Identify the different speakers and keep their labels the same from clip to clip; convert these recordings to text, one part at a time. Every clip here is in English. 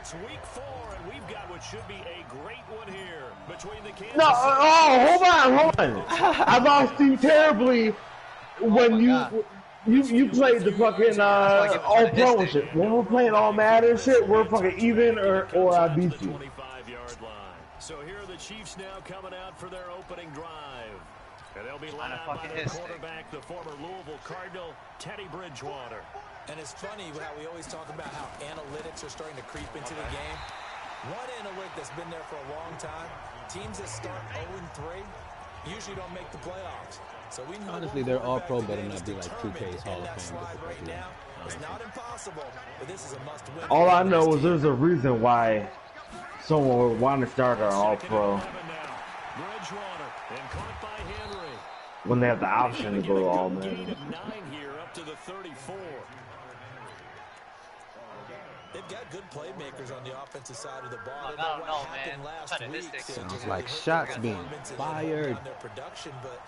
Speaker 1: It's week 4, and we've got what should be a great one here between the Kansas
Speaker 2: No, hold on. I lost you terribly when you played the fucking all pro shit. When we're playing all Madden shit, we're fucking even or I beat you.
Speaker 1: So here are the Chiefs now coming out for their opening drive. And they'll be led out by their quarterback, the former Louisville Cardinal, Teddy Bridgewater. And it's funny how we always talk about how analytics are starting to creep into the game. One analytic that's been there for a long time, teams that start 0-3 usually don't make the playoffs. So we know
Speaker 3: honestly, their all-pro better not be like 2K's Hall of Fame.
Speaker 1: Right now, it's not impossible, but this is a must-win.
Speaker 2: All I know is there's a reason why someone would want to start our all-pro when they have the option to go to all Madden.
Speaker 1: They've got good playmakers on the offensive side of the ball.
Speaker 4: I don't know, man.
Speaker 3: Sounds like shots being fired.
Speaker 1: Their production, but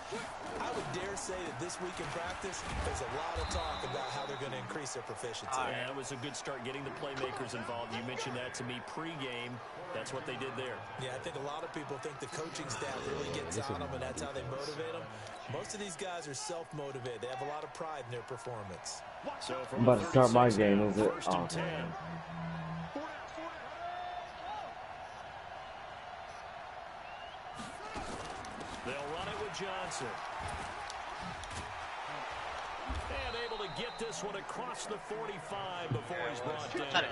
Speaker 1: I would dare say that this week in practice, there's a lot of talk about how they're going to increase their proficiency. Yeah, that was a good start getting the playmakers involved. You mentioned that to me pregame. That's what they did there. Yeah, I think a lot of people think the coaching staff really gets on them, and that's how they motivate them. Most of these guys are self-motivated. They have a lot of pride in their performance. So
Speaker 2: I'm about to start my game, is it? Oh, man.
Speaker 1: They'll run it with Johnson. And able to get this one across the 45 before he's brought down.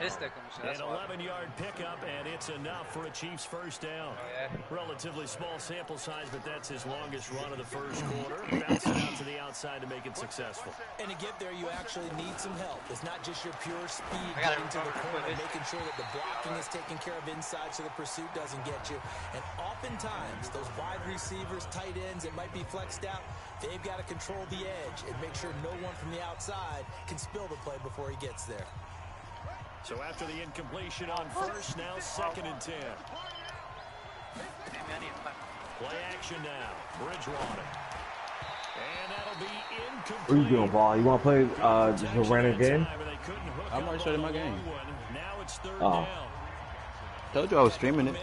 Speaker 1: An 11-yard pickup, and it's enough for a Chiefs first down. Relatively small sample size, but that's his longest run of the first quarter. Bouncing out to the outside to make it successful. And to get there, you actually need some help. It's not just your pure speed getting to the corner, making sure that the blocking is taken care of inside so the pursuit doesn't get you. And oftentimes, those wide receivers, tight ends, it might be flexed out, they've got to control the edge and make sure no one from the outside can spill the play before he gets there. So after the incompletion on first, now 2nd and 10. Play action now. Bridgewater. And that'll be incomplete.
Speaker 2: What are you doing, Paul? You want to play just a random game?
Speaker 3: I'm already starting my game.
Speaker 1: Now it's 3rd down.
Speaker 3: Told you I was streaming it.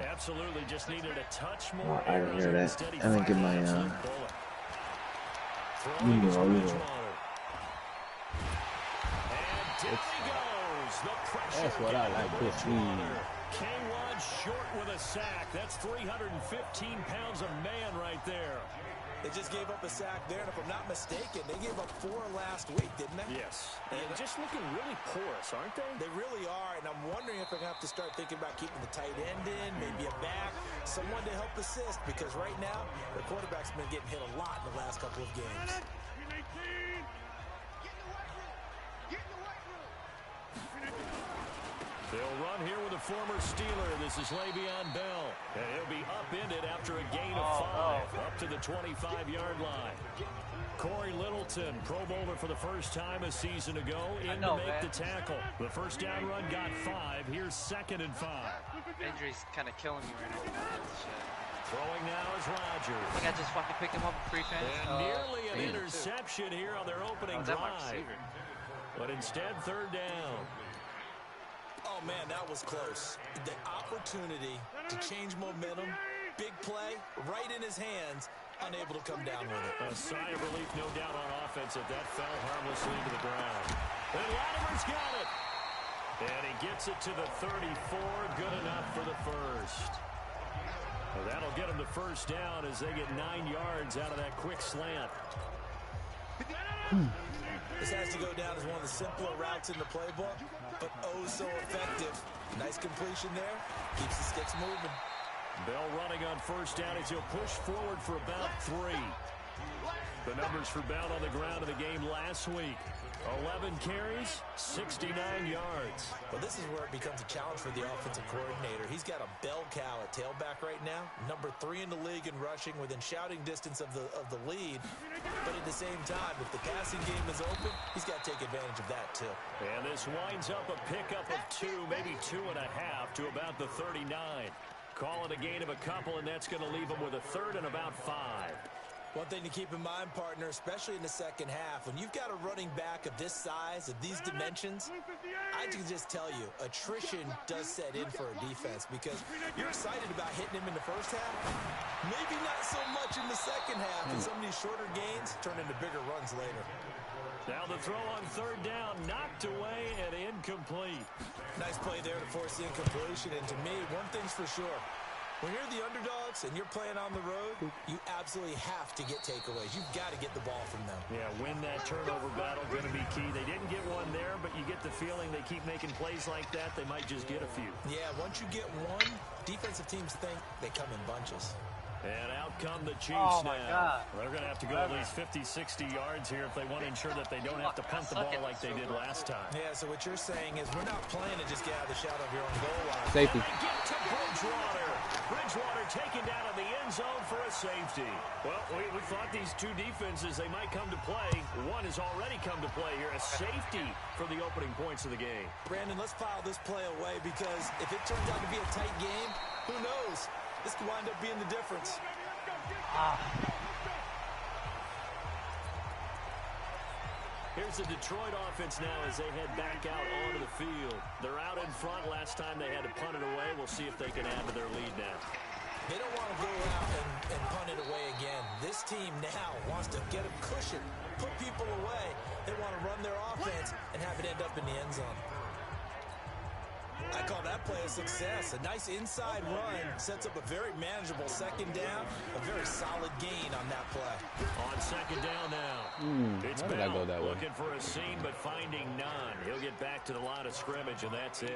Speaker 1: Absolutely, just needed a touch more.
Speaker 2: I didn't hear that. I didn't get my
Speaker 3: That's what I like to see.
Speaker 1: K1 short with a sack. That's 315 pounds of man right there. They just gave up a sack there, and if I'm not mistaken, they gave up 4 last week, didn't they? Yes. And just looking really porous, aren't they? They really are, and I'm wondering if they're going to have to start thinking about keeping the tight end in, maybe a back, someone to help assist, because right now, the quarterback's been getting hit a lot in the last couple of games. They'll run here with a former Steeler. This is Le'Veon Bell. And he'll be upended after a gain of 5, up to the 25-yard line. Corey Littleton, Pro Bowler for the first time a season ago, in to make the tackle. The first down run got 5. Here's 2nd and 5.
Speaker 4: Injury's kind of killing me right now.
Speaker 1: Throwing now is Rodgers.
Speaker 4: I think I just fucking picked him up with 3 fans.
Speaker 1: And nearly an interception here on their opening drive. But instead, 3rd down. Oh, man, that was close. The opportunity to change momentum, big play, right in his hands, unable to come down with it. A sigh of relief, no doubt, on offense if that fell harmlessly to the ground. And Latimer's got it. And he gets it to the 34, good enough for the first. Well, that'll get him the first down as they get 9 yards out of that quick slant. This has to go down as one of the simpler routes in the playbook, but oh so effective. Nice completion there. Keeps the sticks moving. Bell running on first down as he'll push forward for about 3. The numbers for Bell on the ground in the game last week. 11 carries, 69 yards. Well, this is where it becomes a challenge for the offensive coordinator. He's got a bell cow at tailback right now. Number 3 in the league in rushing, within shouting distance of the lead. But at the same time, if the passing game is open, he's got to take advantage of that too. And this winds up a pickup of 2, maybe 2.5 to about the 39. Call it a gain of a couple, and that's going to leave him with a 3rd and about 5.
Speaker 5: One thing to keep in mind, partner, especially in the second half, when you've got a running back of this size, of these dimensions, I can just tell you, attrition does set in for a defense because you're excited about hitting him in the first half. Maybe not so much in the second half, and some of these shorter gains turn into bigger runs later.
Speaker 1: Now the throw on third down, knocked away and incomplete.
Speaker 5: Nice play there to force the incompletion, and to me, one thing's for sure. When you're the underdogs and you're playing on the road, you absolutely have to get takeaways. You've got to get the ball from them.
Speaker 1: Yeah, win that turnover battle, going to be key. They didn't get one there, but you get the feeling they keep making plays like that, they might just get a few.
Speaker 5: Yeah, once you get one, defensive teams think they come in bunches.
Speaker 1: And out come the Chiefs now. They're going to have to go at least 50, 60 yards here if they want to ensure that they don't have to punt the ball like they did last time.
Speaker 5: Yeah, so what you're saying is we're not playing to just get out of the shadow of your own goal line.
Speaker 3: Safety.
Speaker 1: Get to Bridgewater. Bridgewater taken down in the end zone for a safety. Well, we thought these two defenses, they might come to play. One has already come to play here, a safety for the opening points of the game.
Speaker 5: Brandon, let's file this play away because if it turns out to be a tight game, who knows? This could wind up being the difference.
Speaker 1: Here's the Detroit offense now as they head back out onto the field. They're out in front. Last time they had to punt it away. We'll see if they can add to their lead now.
Speaker 5: They don't want to go out and punt it away again. This team now wants to get a cushion, put people away. They want to run their offense and have it end up in the end zone. I call that play a success. A nice inside run sets up a very manageable second down. A very solid gain on that play.
Speaker 1: On second down now. It's
Speaker 3: Why did I go that way?
Speaker 1: Looking for a seam, but finding none. He'll get back to the line of scrimmage, and that's it.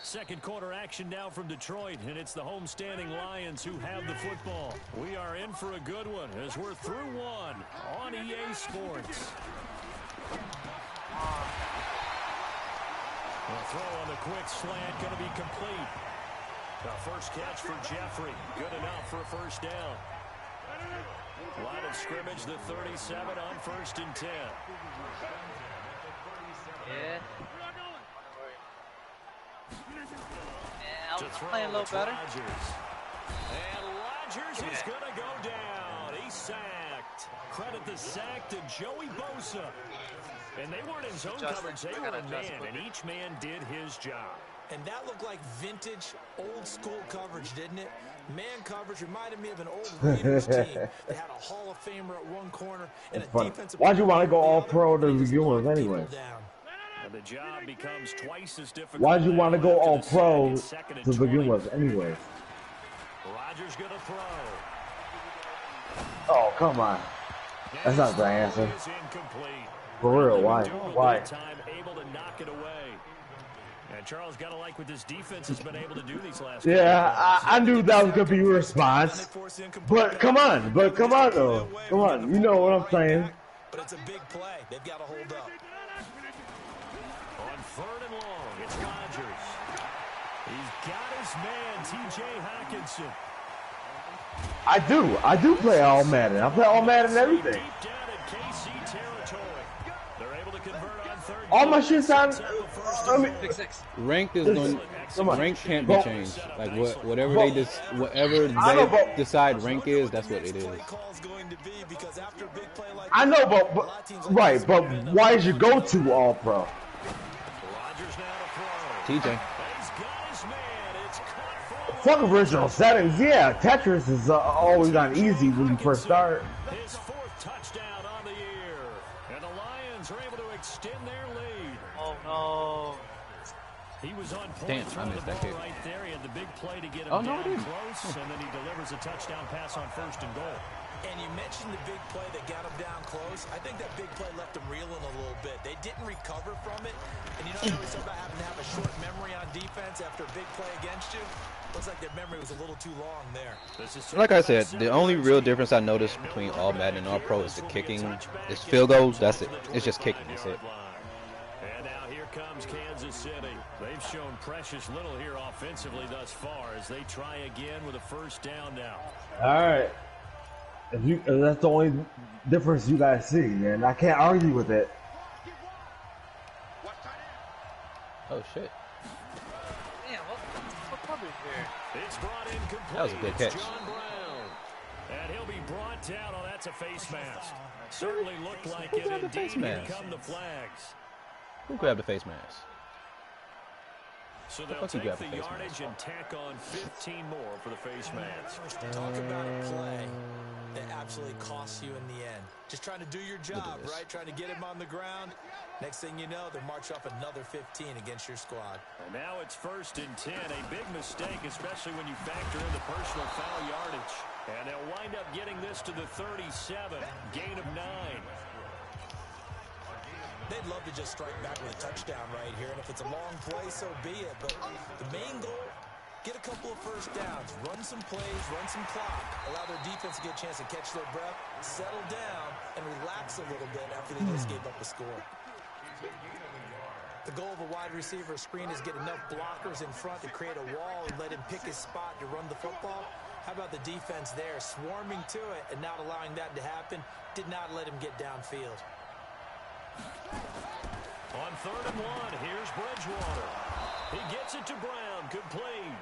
Speaker 1: Second quarter action now from Detroit, and it's the homestanding Lions who have the football. We are in for a good one as we're through one on EA Sports. The throw on the quick slant going to be complete. The first catch for Jeffrey. Good enough for a first down. Line of scrimmage, the 37 on 1st and 10.
Speaker 4: Yeah. I was playing a little better.
Speaker 1: And Rodgers is going to go down. He's sacked. Credit the sack to Joey Bosa. And they weren't in zone coverage. They were in man, and each man did his job.
Speaker 5: And that looked like vintage, old-school coverage, didn't it? Man coverage reminded me of an old Raiders team. They had a Hall of Famer at one corner and a defensive.
Speaker 2: Why'd you want to go all-pro to begin with anyway?
Speaker 1: And the job becomes twice as difficult.
Speaker 2: Why'd you want to go all-pro to begin with anyway?
Speaker 1: Rodgers gonna throw.
Speaker 2: Oh, come on. That's not the answer. For real, why? Why?
Speaker 1: Able to knock it away. And Charles got to like what this defense has been able to do these last.
Speaker 2: Yeah, I knew that was gonna be your response. But come on, though. Come on, you know what I'm saying.
Speaker 5: But it's a big play. They've got to hold up.
Speaker 1: On 3rd and long, it's Rodgers. He's got his man, T.J. Hockenson.
Speaker 2: I do play all Madden. I play all Madden and everything.
Speaker 1: Deep down in KC territory. They're able to convert on 3rd.
Speaker 2: All my shit's on.
Speaker 3: Ranked is going. Rank can't be changed. Like whatever they decide rank is, that's what it is.
Speaker 2: I know, but right, but why is your go-to all pro?
Speaker 3: TJ.
Speaker 2: Fuck original settings, yeah. Tetris is always on easy when you first start.
Speaker 1: His 4th touchdown on the year, and the Lions are able to extend their lead.
Speaker 4: Oh no!
Speaker 1: He was on point.
Speaker 3: Damn, I missed that kick.
Speaker 1: Right there, he had the big play to get him down close, and then he delivers a touchdown pass on 1st and goal.
Speaker 5: And you mentioned the big play that got him down close. I think that big play left them reeling a little bit. They didn't recover from it. And you know, they always talk about having to have a short memory on defense after a big play against you. Looks like their memory was a little too long there.
Speaker 3: Like I said, the only real difference I noticed between all Madden and all pro is the kicking. It's field goals. That's it. It's just kicking. That's it.
Speaker 1: And now here comes Kansas City. They've shown precious little here offensively thus far as they try again with a first down now.
Speaker 2: All right. If that's the only difference you guys see, man. I can't argue with it.
Speaker 3: Oh shit.
Speaker 4: Damn, what coverage here?
Speaker 1: It's brought in complete.
Speaker 3: That was a good catch.
Speaker 1: John Brown. And he'll be brought down. Oh, that's a face mask. Certainly looked like it indeed. Here come the flags.
Speaker 3: Who grabbed the face mask?
Speaker 1: So they'll take the yardage and tack on 15 more for the face mask.
Speaker 5: Talk about a play that absolutely costs you in the end. Just trying to do your job, right? Trying to get him on the ground. Next thing you know, they'll march off another 15 against your squad.
Speaker 1: And now it's 1st and 10. A big mistake, especially when you factor in the personal foul yardage. And they'll wind up getting this to the 37. Gain of 9.
Speaker 5: They'd love to just strike back with a touchdown right here, and if it's a long play, so be it. But the main goal, get a couple of first downs, run some plays, run some clock, allow their defense to get a chance to catch their breath, settle down, and relax a little bit after they just gave up a score. The goal of a wide receiver screen is get enough blockers in front to create a wall and let him pick his spot to run the football. How about the defense there, swarming to it and not allowing that to happen, did not let him get downfield.
Speaker 1: On 3rd and 1, here's Bridgewater. He gets it to Brown, complete.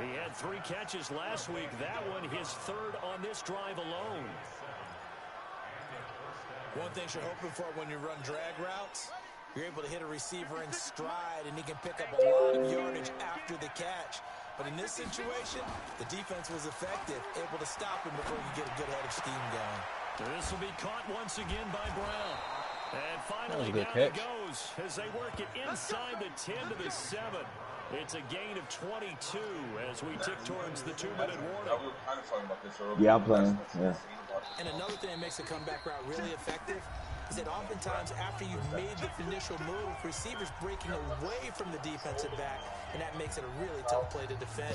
Speaker 1: He had 3 catches last week. That one, his 3rd on this drive alone.
Speaker 5: One thing you're hoping for when you run drag routes, you're able to hit a receiver in stride, and he can pick up a lot of yardage after the catch. But in this situation, the defense was effective, able to stop him before you get a good head of steam going.
Speaker 1: This will be caught once again by Brown. And finally
Speaker 3: down
Speaker 1: it goes as they work it inside the 10 to the 7. It's a gain of 22 as we tick towards the 2-minute warning.
Speaker 2: Yeah, I'm playing. Yeah.
Speaker 5: And another thing that makes a comeback route really effective is that oftentimes after you've made the initial move, receivers breaking away from the defensive back, and that makes it a really tough play to defend.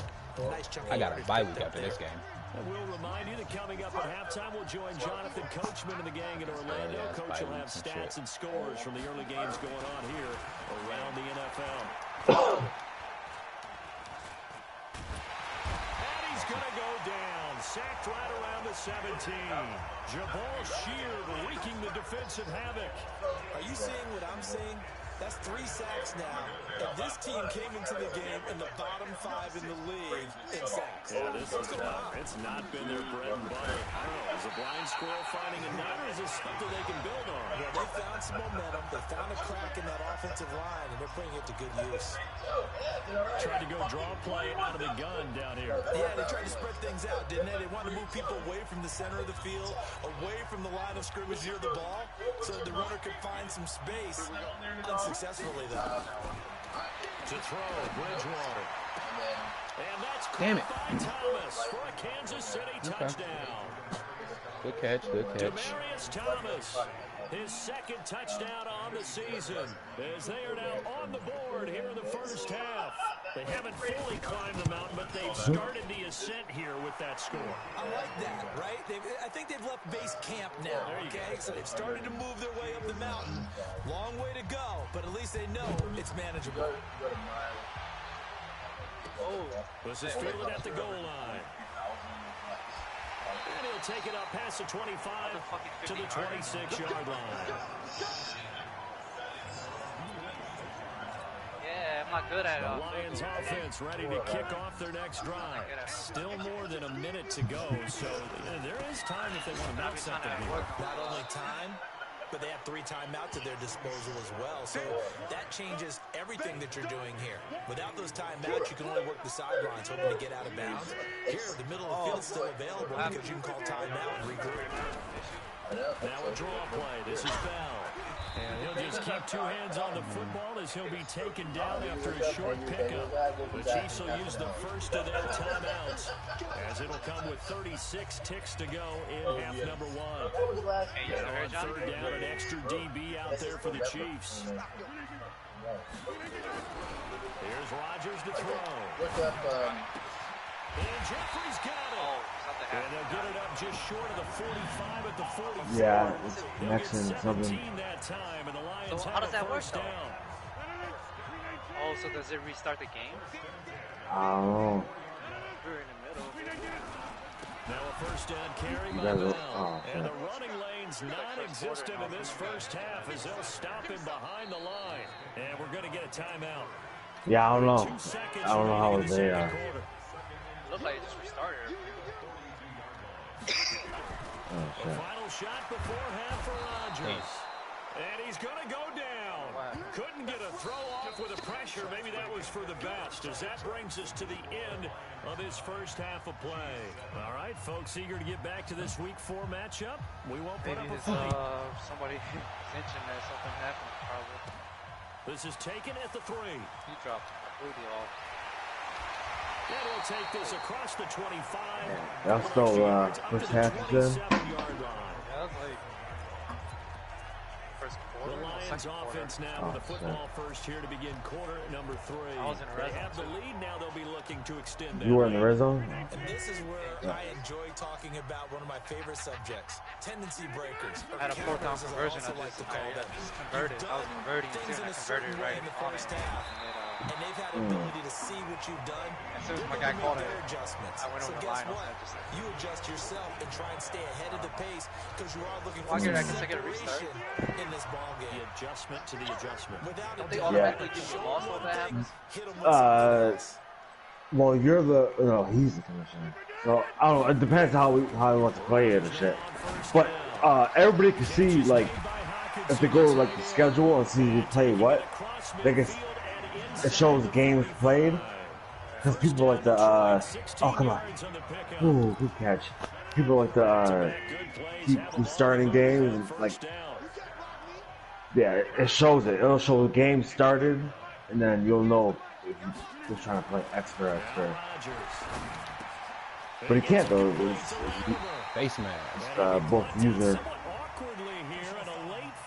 Speaker 5: Nice chunk of
Speaker 3: I got a bye week after this game.
Speaker 1: And we'll remind you that coming up at halftime, we'll join Jonathan Coachman and the gang in Orlando. Coach will have stats and scores from the early games going on here around the NFL. And he's going to go down. Sacked right around the 17. Jabal Sheard wreaking the defensive havoc.
Speaker 5: Are you seeing what I'm seeing? That's 3 sacks now, and this team came into the game in the bottom 5 in the league in sacks.
Speaker 1: Yeah, it's not been their bread and butter. I don't know, is a blind squirrel finding a nut, or is this something they can build on?
Speaker 5: Yeah, they found some momentum. They found a crack in that offensive line, and they're putting it to good use.
Speaker 1: Tried to go draw play out of the gun down here.
Speaker 5: Yeah, they tried to spread things out, didn't they? They wanted to move people away from the center of the field, away from the line of scrimmage near the ball, so that the runner could find some space. Unsuccessfully, though.
Speaker 1: To throw, Bridgewater. And that's
Speaker 3: Damn it.
Speaker 1: by Thomas for a Kansas City touchdown.
Speaker 3: Good catch, good catch.
Speaker 1: Demaryius Thomas, his 2nd touchdown on the season, as they are now on the board here in the first half. They haven't fully climbed the mountain, but they've started the ascent here with that score.
Speaker 5: I like that, right? I think they've left base camp now, okay? So they've started to move their way up the mountain. Long way to go, but at least they know it's manageable.
Speaker 1: Oh, this is fielded at the goal line. And he'll take it up past the 25 to the 26-yard line.
Speaker 4: Yeah, I'm not good at it.
Speaker 1: The Lions offense ready to kick off their next drive. Still more than a minute to go, so there is time if they want to make something here.
Speaker 5: Not only time, but they have 3 timeouts at their disposal as well. So that changes everything that you're doing here. Without those timeouts, you can only work the sidelines, hoping to get out of bounds. Here, the middle of the field's still available because you can call timeout and regroup.
Speaker 1: Now a draw play. This is Bell. And he'll just keep 2 hands on the football as he'll be taken down after a short pickup. The Chiefs will use the first of their timeouts as it'll come with 36 ticks to go in half number 1. And on 3rd down, an extra DB out there for the Chiefs. Here's Rodgers to throw. And Jeffrey's got it. And they'll get it up just short of the 45 at the 44.
Speaker 2: Yeah, it's next in something.
Speaker 1: That time, and the Lions
Speaker 4: so how does that work, though? Oh, so does it restart the game?
Speaker 2: I don't know.
Speaker 4: We're in the middle.
Speaker 1: Now a first down carry by Bell. And the running lane's non-existent in this first half as they'll stop him behind the line. And we're going to get a timeout.
Speaker 2: Yeah, I don't know. I don't know how it's there.
Speaker 4: looks like it just restarted.
Speaker 1: The final shot before half for Rodgers. And he's going to go down. Couldn't get a throw off with the pressure. Maybe that was for the best, as that brings us to the end of his first half of play. All right, folks, eager to get back to this Week 4 matchup. We won't put up a fight.
Speaker 4: Somebody mentioned that something happened, probably.
Speaker 1: This is taken at the 3.
Speaker 4: He dropped completely off.
Speaker 1: And he'll take this across the 25.
Speaker 2: That's still first half of them.
Speaker 4: Yeah, that's like first quarter.
Speaker 1: The Lions offense now with a football first here to begin quarter number 3. They have the lead now. They'll be looking to extend that.
Speaker 2: You were in the red zone.
Speaker 5: And this is where I enjoy talking about one of my favorite subjects: tendency breakers.
Speaker 4: I had a 4th down conversion. I just converted. I was converting it too, and I converted right in the first half.
Speaker 5: And they've had the ability to see what you've done.
Speaker 4: As soon as my guy called it,
Speaker 5: adjustments.
Speaker 4: I went over
Speaker 5: so
Speaker 4: the
Speaker 5: guess
Speaker 4: line.
Speaker 5: What? You adjust yourself and try and stay ahead of the pace because you are looking
Speaker 4: I
Speaker 5: for
Speaker 4: can take a restart
Speaker 5: in this ball game.
Speaker 1: The adjustment to the adjustment.
Speaker 4: Don't they automatically give you loss when that happens?
Speaker 2: Well, you're he's the commissioner. So I don't know. It depends how he wants to play it and shit. But everybody can see, like, if they go to like the schedule and see who played what, they can. It shows games played, because people like the oh come on, ooh, good catch. People like the keep starting games, and like, yeah, it shows it. It'll show the game started, and then you'll know if you're trying to play extra. But he can't though. It's
Speaker 3: face mask.
Speaker 2: Both user.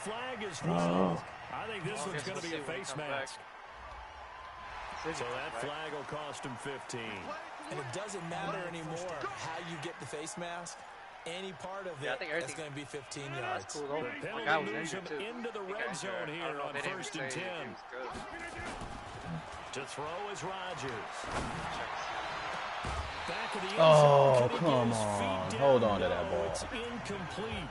Speaker 1: I think this one's going to be a face mask. So that flag will cost him 15.
Speaker 5: And it doesn't matter anymore how you get the face mask. Any part of it is going to be 15 yards.
Speaker 1: The penalty moves him into the red zone here on 1st and 10. To throw is Rodgers. Back of the end zone.
Speaker 3: Come on. Hold on to that ball.
Speaker 1: It's incomplete.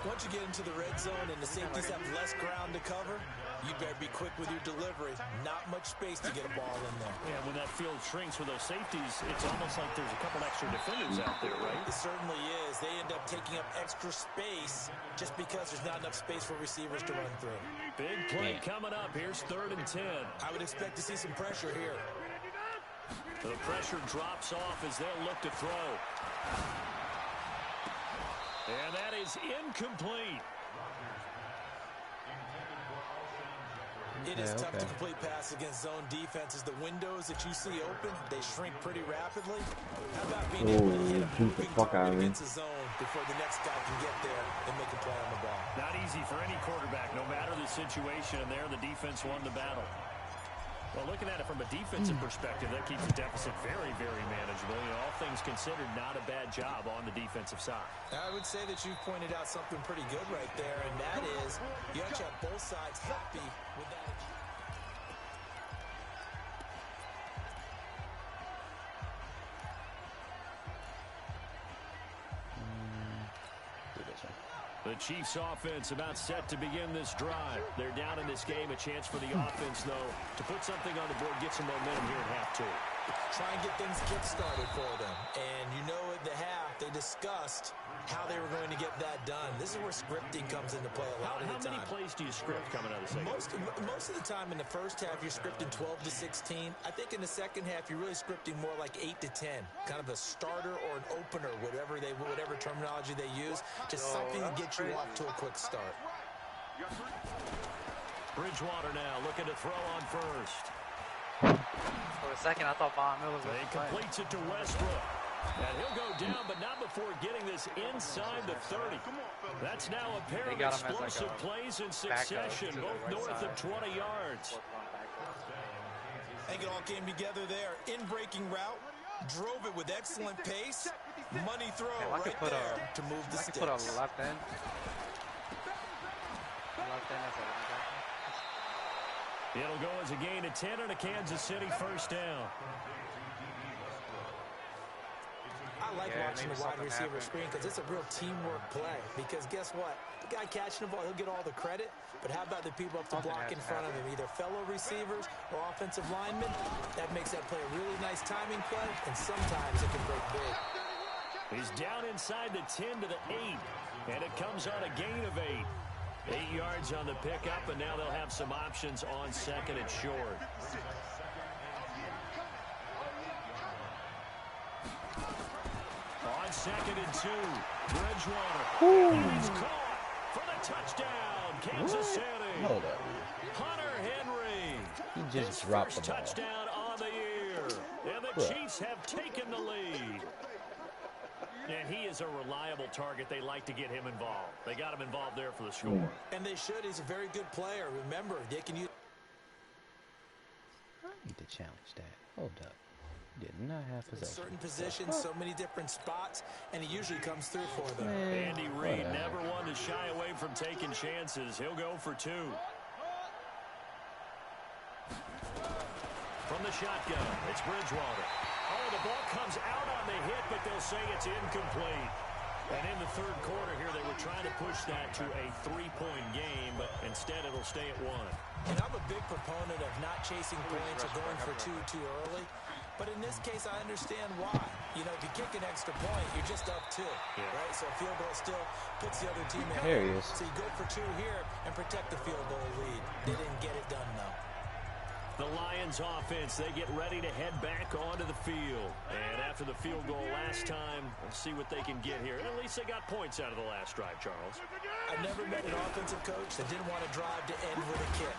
Speaker 5: Once you get into the red zone and the safeties have less ground to cover, you better be quick with your delivery. Not much space to get a ball in there.
Speaker 1: Yeah, when that field shrinks with those safeties, it's almost like there's a couple extra defenders out there, right?
Speaker 5: It certainly is. They end up taking up extra space just because there's not enough space for receivers to run through.
Speaker 1: Big play coming up. Here's 3rd and 10.
Speaker 5: I would expect to see some pressure here.
Speaker 1: The pressure drops off as they'll look to throw. And that is incomplete.
Speaker 5: It is tough to complete pass against zone defenses. The windows that you see open, they shrink pretty rapidly. How about being able to hit a moving target against a zone before the next guy can get there and make a play on the ball?
Speaker 1: Not easy for any quarterback, no matter the situation. And there, the defense won the battle. Well, looking at it from a defensive perspective, that keeps the deficit very, very manageable. You know, all things considered, not a bad job on the defensive side.
Speaker 5: I would say that you pointed out something pretty good right there, and that is you have to have both sides happy with that.
Speaker 1: The Chiefs offense about set to begin this drive. They're down in this game. A chance for the offense, though, to put something on the board, get some momentum here at half 2.
Speaker 5: Try and get things kick-started for them. And you know at the half, they discussed how they were going to get that done. This is where scripting comes into play a lot of the time.
Speaker 1: How many plays do you script coming out of the second?
Speaker 5: Most of the time in the first half, you're scripting 12 to 16. I think in the second half, you're really scripting more like 8 to 10. Kind of a starter or an opener, whatever terminology they use. Just something to get you off to a quick start.
Speaker 1: Bridgewater now looking to throw on first.
Speaker 4: For a second, I thought Von Miller was
Speaker 1: He completes it to Westbrook. And he'll go down, but not before getting this inside the 30. That's now a pair of explosive plays in succession, both north of 20 yards.
Speaker 5: I think it all came together there. In-breaking route, drove it with excellent pace. Money throw right there to move the sticks.
Speaker 4: I could put a left end.
Speaker 1: It'll go as a gain of 10 and a Kansas City first down.
Speaker 5: I like watching the wide receiver screen because it's a real teamwork play. Because guess what? The guy catching the ball, he'll get all the credit. But how about the people up the block in front of him, either fellow receivers or offensive linemen? That makes that play a really nice timing play, and sometimes it can break big.
Speaker 1: He's down inside the 10 to the 8, and it comes on a gain of 8. 8 yards on the pickup, and now they'll have some options on second and short. On second and 2, Bridgewater. He's caught for the touchdown, Kansas City.
Speaker 3: Hold up.
Speaker 1: Hunter Henry.
Speaker 3: He just dropped the ball.
Speaker 1: Touchdown on the year. And the Chiefs have taken the lead. And he is a reliable target. They like to get him involved. They got him involved there for the score.
Speaker 5: And they should. He's a very good player. Remember, they can use...
Speaker 3: I need to challenge that. Hold up. Did not have possession.
Speaker 5: Certain positions, so many different spots, and he usually comes through for them.
Speaker 1: Andy Reid never one to shy away from taking chances. He'll go for 2. From the shotgun, it's Bridgewater. Oh, the ball comes out on the hit, but they'll say it's incomplete. And in the third quarter here, they were trying to push that to a 3-point game, but instead it'll stay at 1.
Speaker 5: And I'm a big proponent of not chasing points or going for 2 too early. But in this case, I understand why. You know, if you kick an extra point, you're just up 2, right? So a field goal still puts the other team ahead.
Speaker 3: There he is.
Speaker 5: So you go for 2 here and protect the field goal lead. They didn't get it done, though.
Speaker 1: The Lions offense, they get ready to head back onto the field. And after the field goal last time, we'll see what they can get here. At least they got points out of the last drive, Charles.
Speaker 5: I've never met an offensive coach that didn't want to drive to end with a kick.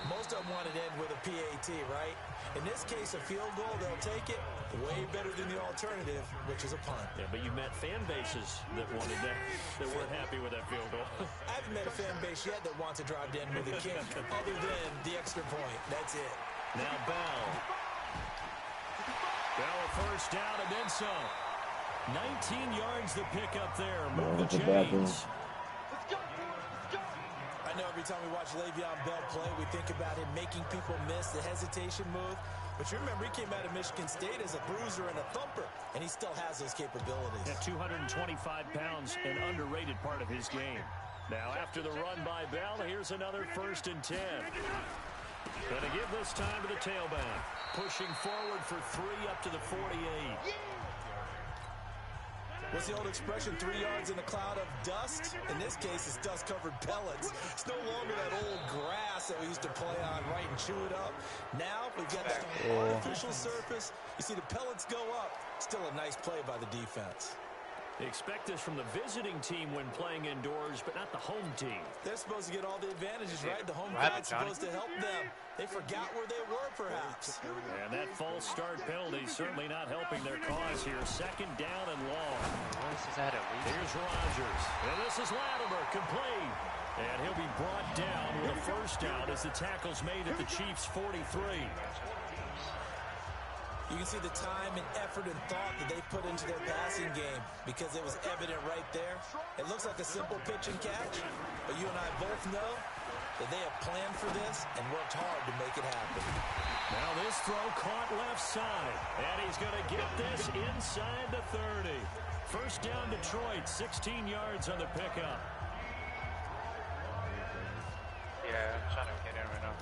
Speaker 5: Most of them wanted to end with a PAT, right? In this case, a field goal, they'll take it way better than the alternative, which is a punt.
Speaker 1: Yeah, but you met fan bases that wanted that, that weren't happy with that field goal.
Speaker 5: I haven't met a fan base yet that wants to drive to end with a kick, other than the extra point. That's it.
Speaker 1: Now Bell. Bell a first down and then some. 19 yards to pick up there. Move the chains.
Speaker 5: I know every time we watch Le'Veon Bell play, we think about him making people miss the hesitation move. But you remember, he came out of Michigan State as a bruiser and a thumper, and he still has those capabilities.
Speaker 1: At 225 pounds, an underrated part of his game. Now, after the run by Bell, here's another 1st and 10. Going to give this time to the tailback. Pushing forward for 3 up to the 48.
Speaker 5: What's the old expression, 3 yards in a cloud of dust? In this case, it's dust-covered pellets. It's no longer that old grass that we used to play on, right, and chew it up. Now, we've got that artificial surface. You see the pellets go up. Still a nice play by the defense.
Speaker 1: They expect this from the visiting team when playing indoors, but not the home team.
Speaker 5: They're supposed to get all the advantages, right? The home crowd's supposed to help them. They forgot where they were, perhaps.
Speaker 1: And that false start penalty certainly not helping their cause here. 2nd down and long. Here's Rodgers. And this is Latimer, complete. And he'll be brought down with a 1st down as the tackle's made at the Chiefs' 43.
Speaker 5: You can see the time and effort and thought that they put into their passing game because it was evident right there. It looks like a simple pitch and catch, but you and I both know that they have planned for this and worked hard to make it happen.
Speaker 1: Now this throw caught left side, and he's going to get this inside the 30. 1st down Detroit, 16 yards on the pickup.
Speaker 4: Yeah, I'm trying to get in right now.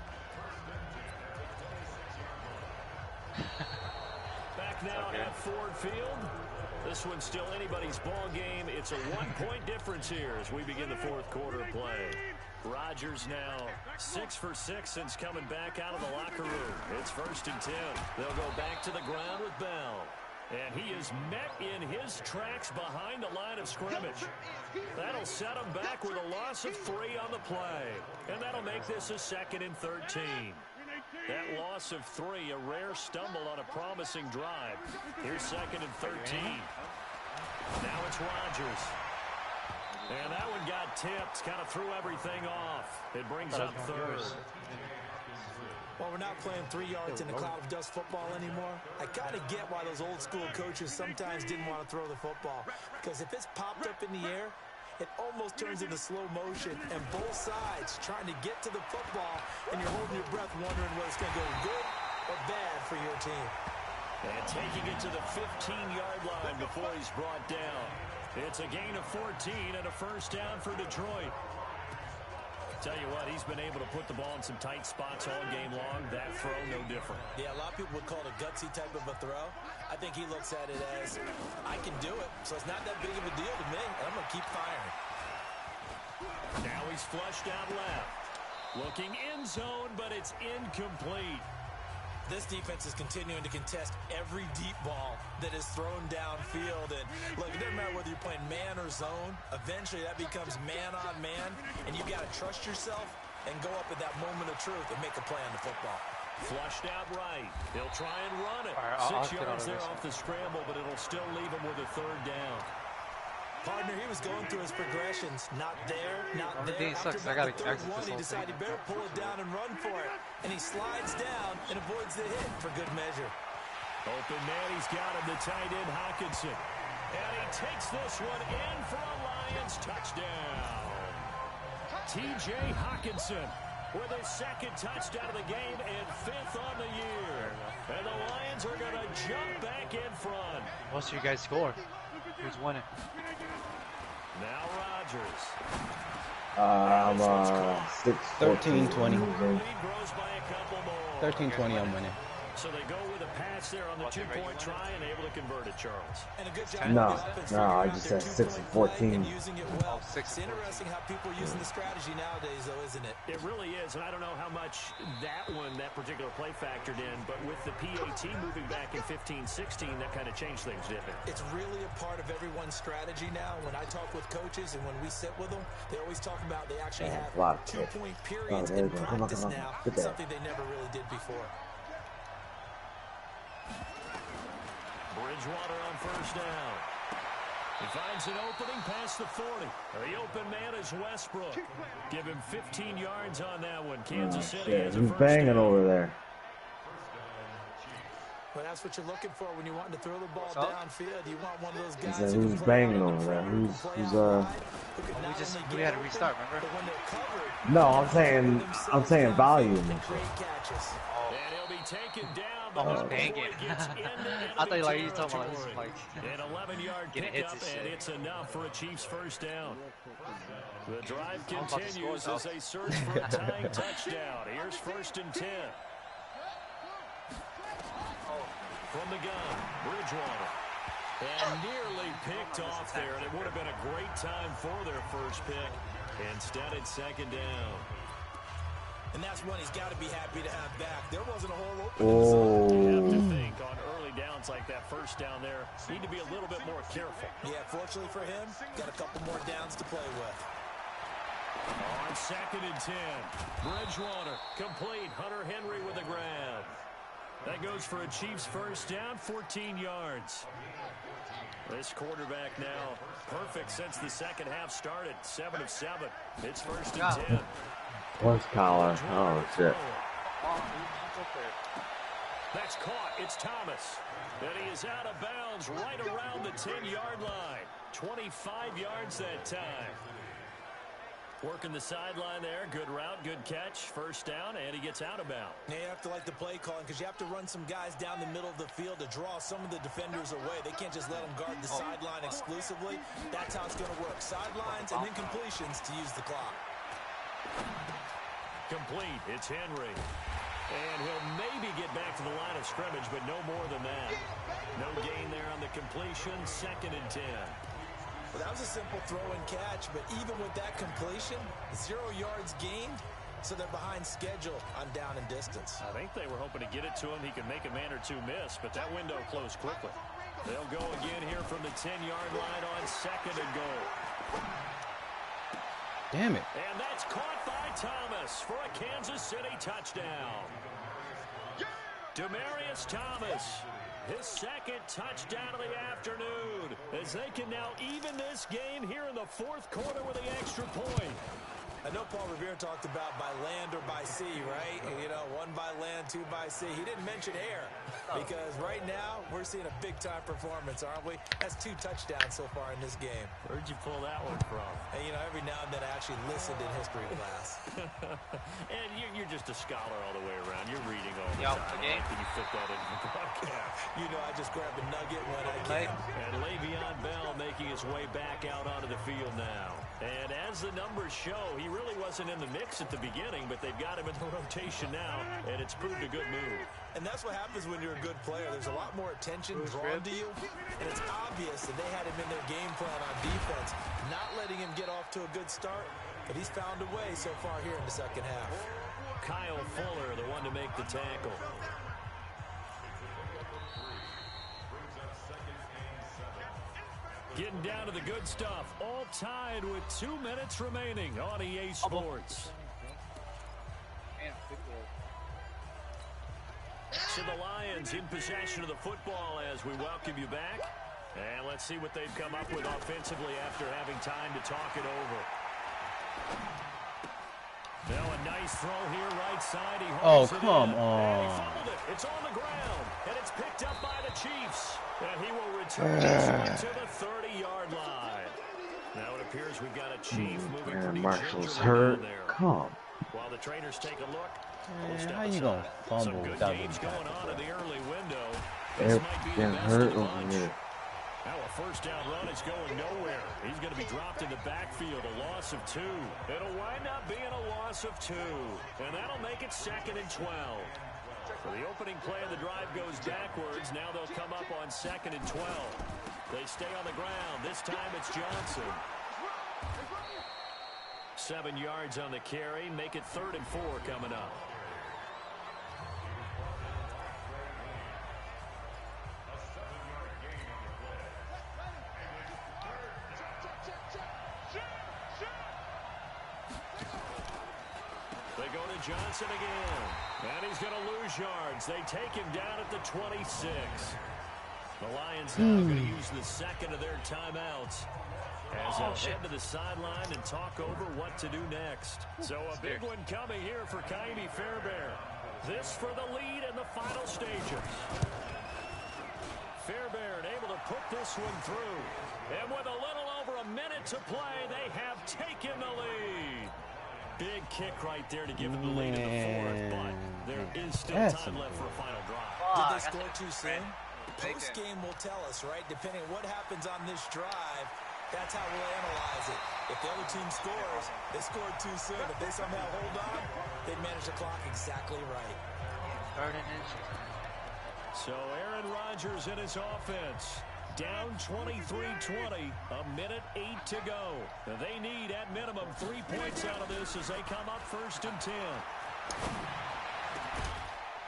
Speaker 1: Back now at Ford Field. This one's still anybody's ball game. It's a 1-point difference here as we begin the 4th quarter play. Rodgers now 6 for 6 since coming back out of the locker room. It's 1st and 10. They'll go back to the ground with Bell. And he is met in his tracks behind the line of scrimmage. That'll set him back with a loss of 3 on the play. And that'll make this a 2nd and 13. That loss of 3, a rare stumble on a promising drive. Here's 2nd and 13. Now it's Rodgers. And that one got tipped, kind of threw everything off. It brings up 3rd.
Speaker 5: Well, we're not playing 3 yards in a cloud of dust football anymore. I kind of get why those old school coaches sometimes didn't want to throw the football. Because if it's popped up in the air, it almost turns into slow motion, and both sides trying to get to the football, and you're holding your breath wondering whether it's going to go good or bad for your team.
Speaker 1: And taking it to the 15-yard line before he's brought down. It's a gain of 14 and a first down for Detroit. Tell you what, he's been able to put the ball in some tight spots all game long. That throw, no different.
Speaker 5: Yeah, a lot of people would call it a gutsy type of a throw. I think he looks at it as, I can do it, so it's not that big of a deal to me, and I'm going to keep firing.
Speaker 1: Now he's flushed out left. Looking in zone, but it's incomplete.
Speaker 5: This defense is continuing to contest every deep ball that is thrown downfield. And look, it doesn't matter whether you're playing man or zone. Eventually, that becomes man on man. And you've got to trust yourself and go up at that moment of truth and make a play on the football.
Speaker 1: Flushed out right. He'll try and run it.
Speaker 4: Right,
Speaker 1: 6 yards there off the scramble, but it'll still leave him with a third down.
Speaker 5: Partner, he was going through his progressions. Not there, not there.
Speaker 4: Sucks. I got to exit this
Speaker 5: he
Speaker 4: whole
Speaker 5: decided he better pull it down and run for it. And he slides down and avoids the hit for good measure.
Speaker 1: Open man, he's got him, the tight end, Hockenson. And he takes this one in for a Lions touchdown. T.J. Hockenson with his second touchdown of the game and 5th on the year. And the Lions are going to jump back in front.
Speaker 4: Most of you guys score. Who's winning?
Speaker 1: Now Rodgers.
Speaker 2: I'm
Speaker 3: 13-20. 13-20,
Speaker 1: 13-20,
Speaker 3: I'm winning.
Speaker 1: So they go with a pass there on the two-point try and able to convert it, Charles.
Speaker 5: And a good job.
Speaker 2: No, I just said 6-14.
Speaker 5: Using it well. It's interesting how people are using the strategy nowadays, though, isn't it?
Speaker 1: It really is, and I don't know how much that particular play factored in, but with the PAT moving back in 15-16, that kind of changed things, didn't it?
Speaker 5: It's really a part of everyone's strategy now. When I talk with coaches and when we sit with them, they always talk about they actually have 2-point periods in practice now, something they never really did before.
Speaker 1: Bridgewater on first down. He finds an opening past the 40. The open man is Westbrook. Give him 15 yards on that one. Kansas City has a
Speaker 2: He's
Speaker 1: first
Speaker 2: banging
Speaker 1: down.
Speaker 2: over there.
Speaker 5: Well, that's what you're looking for when you want to throw the ball downfield. You want one of those guys
Speaker 2: who's banging over there? Who
Speaker 4: We had to restart, remember?
Speaker 2: No, I'm saying volume.
Speaker 1: And he'll be taken down.
Speaker 4: Almost banging. I thought like you talking about this like
Speaker 1: an 11-yard pickup, and it's enough for a Chiefs first down. The drive continues as they search for a tying touchdown. Here's 1st and 10. From the gun, Bridgewater. And nearly picked off there, and it would have been a great time for their first pick. Instead, it's 2nd down.
Speaker 5: And that's one he's got to be happy to have back. There wasn't a whole opening.
Speaker 1: You have to think on early downs like that, first down there, need to be a little bit more careful.
Speaker 5: Yeah, fortunately for him, got a couple more downs to play with.
Speaker 1: On 2nd and 10, Bridgewater complete. Hunter Henry with a grab. That goes for a Chiefs first down, 14 yards. This quarterback now perfect since the second half started. 7 of 7. It's 1st and 10.
Speaker 2: Horse collar. Oh, shit.
Speaker 1: That's caught. It's Thomas. And he is out of bounds right around the 10-yard line. 25 yards that time. Working the sideline there. Good route, good catch. First down, and he gets out of bounds.
Speaker 5: Now you have to like the play calling because you have to run some guys down the middle of the field to draw some of the defenders away. They can't just let them guard the sideline exclusively. That's how it's going to work. Sidelines and then completions to use the clock.
Speaker 1: Complete. It's Henry. And he'll maybe get back to the line of scrimmage, but no more than that. No gain there on the completion. 2nd and 10.
Speaker 5: Well, that was a simple throw and catch, but even with that completion, 0 yards gained, so they're behind schedule on down and distance.
Speaker 1: I think they were hoping to get it to him. He could make a man or two miss, but that window closed quickly. They'll go again here from the 10-yard line on 2nd and goal.
Speaker 3: Damn it.
Speaker 1: And that's caught by Thomas for a Kansas City touchdown. Demaryius Thomas, his 2nd touchdown of the afternoon, as they can now even this game here in the 4th quarter with the extra point.
Speaker 5: I know Paul Revere talked about by land or by sea, right? You know, 1 by land, 2 by sea. He didn't mention air because right now we're seeing a big-time performance, aren't we? That's 2 touchdowns so far in this game.
Speaker 1: Where'd you pull that one from?
Speaker 5: And, you know, every now and then I actually listened in history class.
Speaker 1: And you're just a scholar all the way around. You're reading all the time.
Speaker 4: Okay.
Speaker 1: Can you fit that in the broadcast?
Speaker 5: You know, I just grab a nugget when I can.
Speaker 1: And Le'Veon Bell making his way back out onto the field now. And as the numbers show, he really wasn't in the mix at the beginning, but they've got him in the rotation now, and it's proved a good move.
Speaker 5: And that's what happens when you're a good player. There's a lot more attention drawn to you, and it's obvious that they had him in their game plan on defense, not letting him get off to a good start, but he's found a way so far here in the second half.
Speaker 1: Kyle Fuller, the one to make the tackle. Getting down to the good stuff. All tied with 2 minutes remaining on EA Sports. So the Lions in possession of the football as we welcome you back. And let's see what they've come up with offensively after having time to talk it over. Now a nice throw here right side. He holds it
Speaker 3: come
Speaker 1: in.
Speaker 3: on.
Speaker 1: And he fumbled it. It's on the ground. And it's picked up by the Chiefs. And he will return this one to the 30-yard line. Now it appears we've got a Chief moving pretty
Speaker 2: Marshall's
Speaker 1: gingerly
Speaker 2: hurt.
Speaker 1: down there.
Speaker 2: Come.
Speaker 1: While the trainers take a look.
Speaker 3: How you gonna fumble
Speaker 1: Some good
Speaker 3: without
Speaker 1: games
Speaker 3: getting
Speaker 1: going on in the early window.
Speaker 2: They're
Speaker 1: This might be the
Speaker 2: getting
Speaker 1: best
Speaker 2: hurt
Speaker 1: of the
Speaker 2: over
Speaker 1: bunch.
Speaker 2: here.
Speaker 1: Now a first down run is going nowhere. He's going to be dropped in the backfield, a loss of 2. It'll wind up being a loss of 2. And that'll make it 2nd and 12. So the opening play of the drive goes backwards. Now they'll come up on 2nd and 12. They stay on the ground. This time it's Johnson. 7 yards on the carry. Make it 3rd and 4 coming up. They go to Johnson again. And he's going to lose yards. They take him down at the 26. The Lions now going to use the second of their timeouts as they'll head to the sideline and talk over what to do next. So a big one coming here for Kaimi Fairbairn. This for the lead in the final stages. Fairbairn able to put this one through. And with a little over a minute to play, they have taken the lead. Big kick right there to give them the lead in the 4th, but there is still time left for a final drive.
Speaker 5: Did they score too soon? Post-game will tell us, right? Depending on what happens on this drive, that's how we'll analyze it. If the other team scores, they scored too soon. If they somehow hold on, they manage the clock exactly right.
Speaker 1: So Aaron Rodgers in his offense. Down 23-20, a minute 8 to go. They need, at minimum, 3 points out of this as they come up 1st and 10.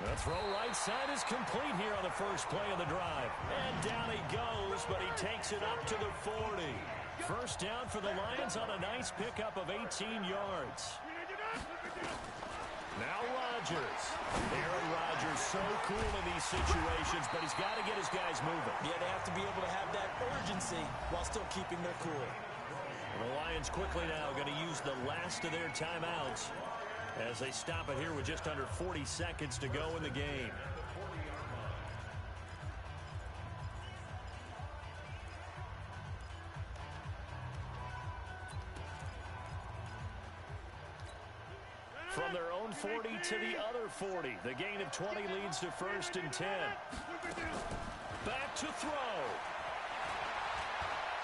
Speaker 1: The throw right side is complete here on the first play of the drive. And down he goes, but he takes it up to the 40. First down for the Lions on a nice pickup of 18 yards. Now Rodgers. Aaron Rodgers so cool in these situations, but he's got to get his guys moving.
Speaker 5: Yeah, they have to be able to have that urgency while still keeping their cool.
Speaker 1: The Lions quickly now going to use the last of their timeouts as they stop it here with just under 40 seconds to go in the game. From their own 40 to the other 40. The gain of 20 leads to 1st and 10. Back to throw.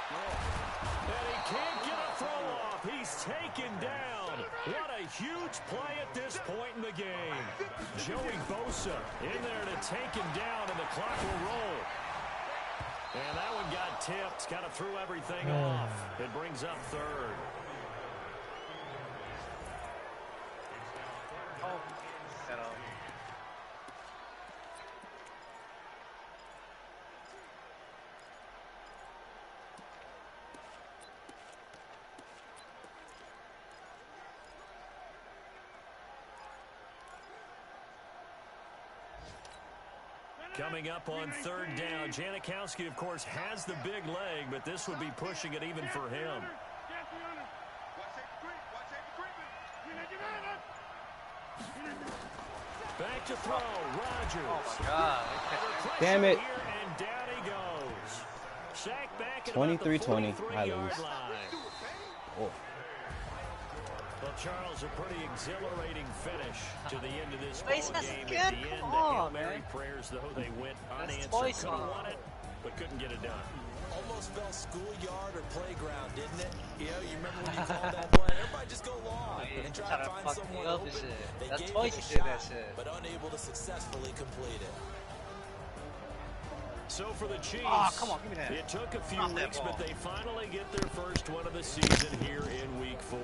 Speaker 1: And he can't get a throw off. He's taken down. What a huge play at this point in the game. Joey Bosa in there to take him down, and the clock will roll. And that one got tipped. Kind of threw everything off. It brings up 3rd. Coming up on 3rd down, Janikowski, of course, has the big leg, but this would be pushing it even for him. Back to throw, Rodgers.
Speaker 4: Oh, my God.
Speaker 3: Damn it.
Speaker 1: And down he goes. Sack back at
Speaker 3: 23-20. I lose. Oh.
Speaker 1: Well, Charles, a pretty exhilarating finish to the end of this ball game.
Speaker 4: Good.
Speaker 1: At the end,
Speaker 4: Come
Speaker 1: the
Speaker 4: on,
Speaker 1: Hail Mary
Speaker 4: man.
Speaker 1: prayers, though, they went unanswered.
Speaker 4: Could
Speaker 1: Could have won it, but couldn't get it done.
Speaker 5: Almost felt schoolyard or playground, didn't it? You know, you remember when you called that play? Everybody just go long and try to find someone open. They
Speaker 4: That's
Speaker 5: gave
Speaker 4: twice
Speaker 5: it a
Speaker 4: you did that
Speaker 5: shot,
Speaker 4: shit.
Speaker 5: but unable to successfully complete it.
Speaker 1: So for the Chiefs,
Speaker 4: come on, give me that.
Speaker 1: It took a few
Speaker 4: Off that
Speaker 1: weeks,
Speaker 4: ball.
Speaker 1: but they finally get their first one of the season here in Week 4.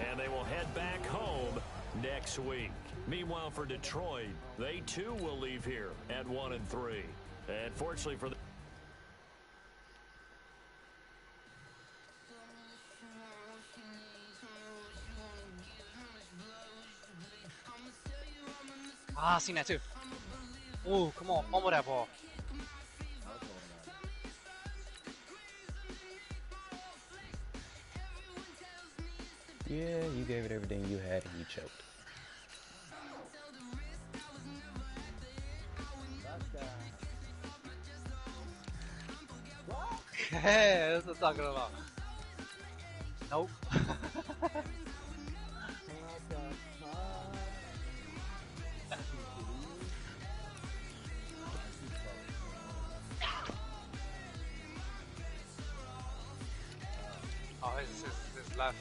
Speaker 1: And they will head back home next week. Meanwhile, for Detroit, they too will leave here at 1-3. And fortunately for the
Speaker 4: I seen that too. Ooh, come on, fumble that ball.
Speaker 3: Yeah, you gave it everything you had and you choked.
Speaker 4: Hey, that's what I'm talking about. Nope. Oh, his left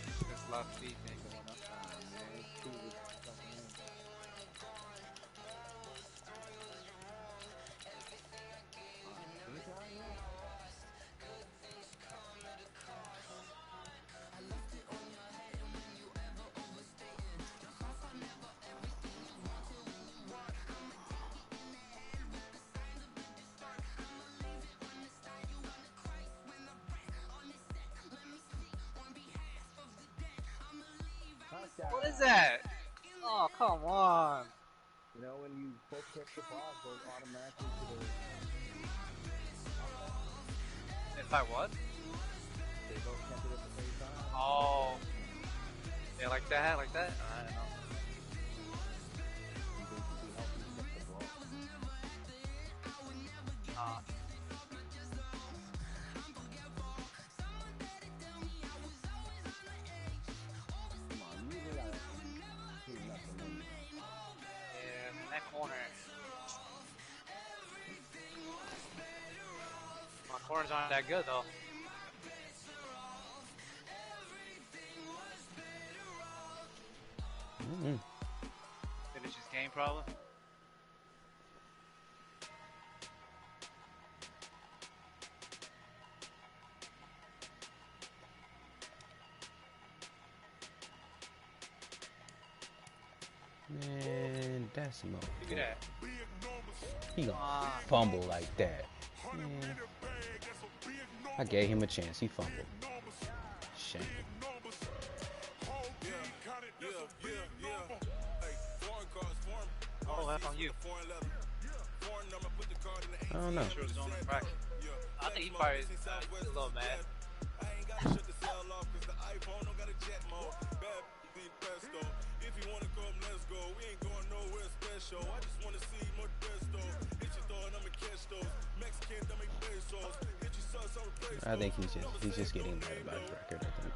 Speaker 4: feet ain't going up. What is that? Oh, come on.
Speaker 2: You know, when you both catch the ball, it goes automatically to the...
Speaker 4: If I what?
Speaker 2: They both catch it at the same time.
Speaker 4: Oh. Yeah, like that? Like that? I don't know.
Speaker 2: You basically help you catch the ball. Come on, you really gotta do nothing.
Speaker 4: Yeah, from that corner. My corners aren't that good though. Finish his game problem.
Speaker 3: Man, that's no.
Speaker 4: Look at that.
Speaker 3: He gonna fumble like that. Man. I gave him a chance. He fumbled. Shame.
Speaker 4: Oh, that's on you.
Speaker 3: I don't know.
Speaker 4: Sure, it's on the practice. I think he probably is a little mad.
Speaker 3: I think he's just getting mad about his record, I think.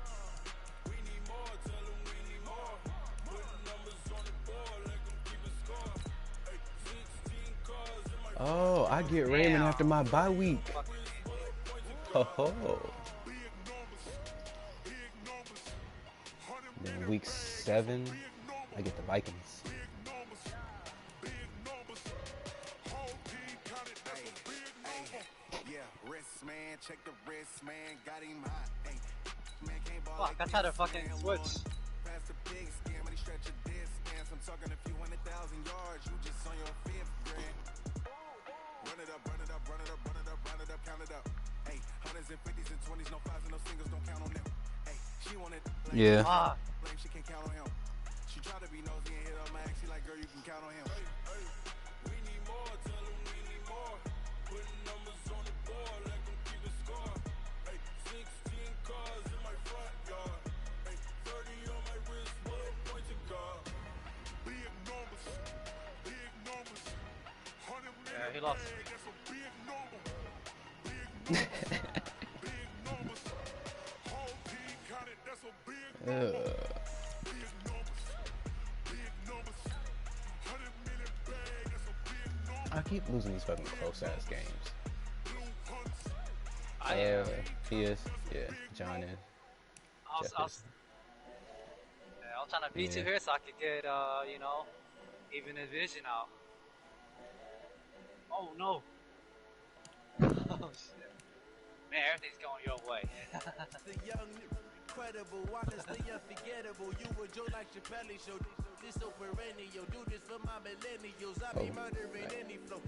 Speaker 3: Oh, I get Raymond after my bye week. Ho ho. Then week 7, I get the Vikings.
Speaker 6: Check the wrist, man, got him hot. Hey, man, can't ball
Speaker 4: Fuck, that's how to fucking switch.
Speaker 6: Past the big scam, when he stretch a distance. I'm talking a few 100,000 yards, you just on your 5th grand. Run it up, run it up, run it up, run it up, run it up, count it up. Hey, 100s and 50s and 20s, no 5s and no singles, don't count on them. Hey, she wanted
Speaker 3: Yeah.
Speaker 6: blame, she can't count on him. She tried to be nosy and hit up max, she like, girl, you can count on him. Hey, hey, we need more, tell him we need more. Putting numbers on the board, like them keep a score. Hey, 16 cars in my front yard. Hey, 30 on my wrist, bullet point to guard. Big numbers, big
Speaker 4: he lost.
Speaker 3: I keep losing these fucking close ass games. He is. Yeah, John is.
Speaker 4: I was trying to beat you here so I could get, you know, even his vision out. Oh no. Oh shit. Man, everything's going your way.
Speaker 6: The young, incredible, honestly unforgettable. You were Joe like Chappelle show. This so perennial. Do this for my millennials. I be murdering any flow.